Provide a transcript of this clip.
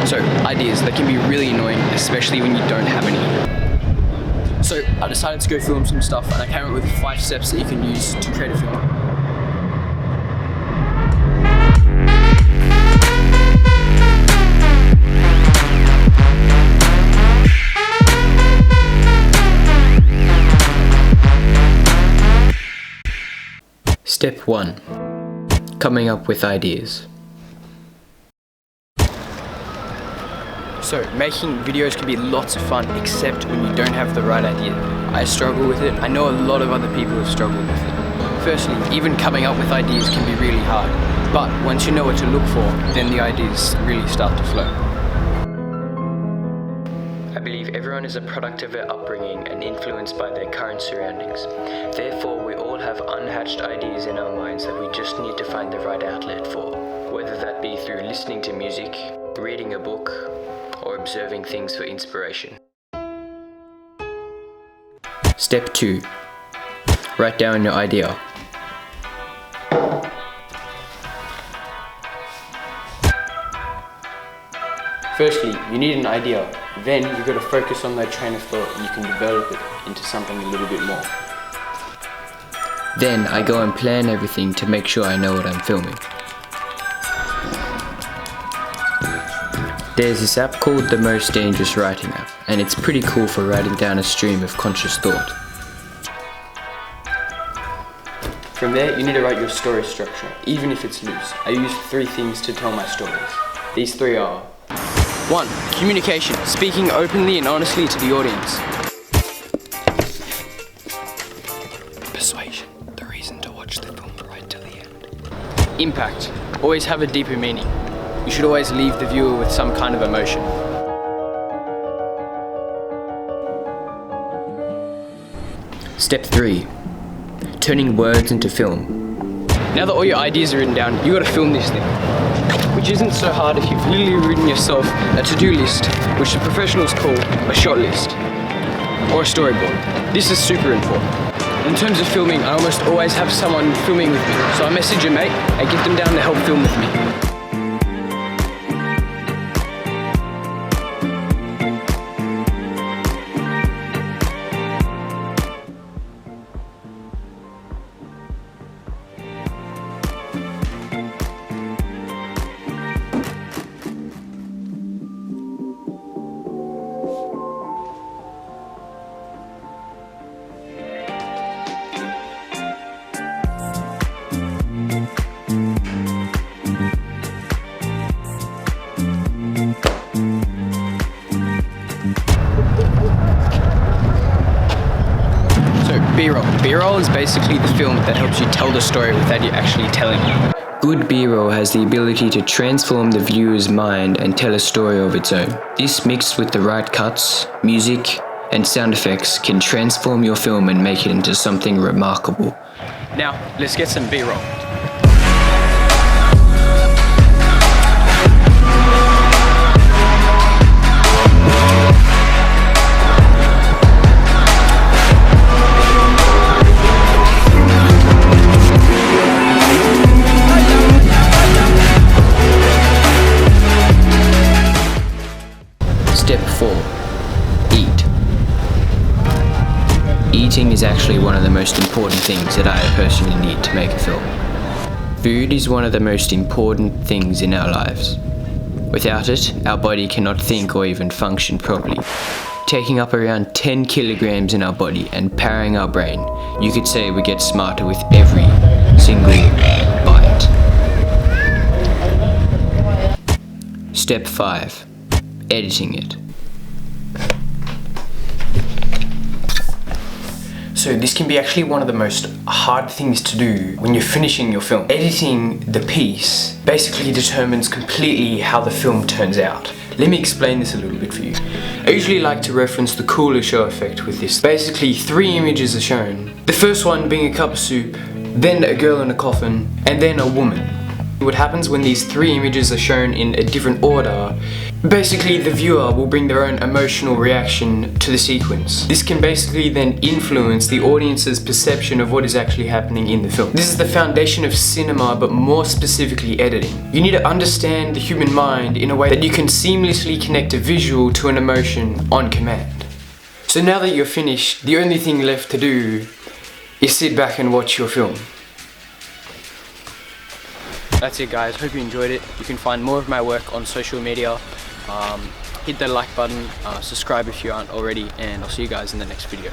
So ideas, they can be really annoying, especially when you don't have any. So I decided to go film some stuff, and I came up with 5 steps that you can use to create a film. Step 1. Coming up with ideas. So, making videos can be lots of fun, except when you don't have the right idea. I struggle with it. I know a lot of other people have struggled with it. Firstly, even coming up with ideas can be really hard. But once you know what to look for, then the ideas really start to flow. I believe everyone is a product of their upbringing and influenced by their current surroundings. Therefore, we all have unhatched ideas in our minds that we just need to find the right outlet for, whether that be through listening to music, reading a book, or observing things for inspiration. Step 2. Write down your idea. Firstly, you need an idea. Then you've got to focus on that train of thought and you can develop it into something a little bit more. Then I go and plan everything to make sure I know what I'm filming. There's this app called the Most Dangerous Writing app, and it's pretty cool for writing down a stream of conscious thought. From there, you need to write your story structure, even if it's loose. I use 3 things to tell my stories. These 3 are: 1. Communication, speaking openly and honestly to the audience. Persuasion, the reason to watch the film right till the end. Impact, always have a deeper meaning. You should always leave the viewer with some kind of emotion. Step 3. Turning words into film. Now that all your ideas are written down, you gotta film this thing. Which isn't so hard if you've literally written yourself a to-do list, which the professionals call a shot list, or a storyboard. This is super important. In terms of filming, I almost always have someone filming with me, so I message a mate and get them down to help film with me. B-roll. B-roll is basically the film that helps you tell the story without you actually telling it. Good B-roll has the ability to transform the viewer's mind and tell a story of its own. This, mixed with the right cuts, music, and sound effects, can transform your film and make it into something remarkable. Now, let's get some B-roll. Step 4. Eat. Eating is actually one of the most important things that I personally need to make a film. Food is one of the most important things in our lives. Without it, our body cannot think or even function properly. Taking up around 10 kilograms in our body and powering our brain, you could say we get smarter with every single bite. Step 5. Editing it. So this can be actually one of the most hard things to do when you're finishing your film. Editing the piece basically determines completely how the film turns out. Let me explain this a little bit for you. I usually like to reference the cooler show effect with this. Basically, 3 images are shown. The first one being a cup of soup, then a girl in a coffin, and then a woman. What happens when these three images are shown in a different order, basically the viewer will bring their own emotional reaction to the sequence. This can basically then influence the audience's perception of what is actually happening in the film. This is the foundation of cinema, but more specifically editing. You need to understand the human mind in a way that you can seamlessly connect a visual to an emotion on command. So now that you're finished, the only thing left to do is sit back and watch your film. That's it guys, hope you enjoyed it. You can find more of my work on social media. Hit the like button, subscribe if you aren't already, and I'll see you guys in the next video.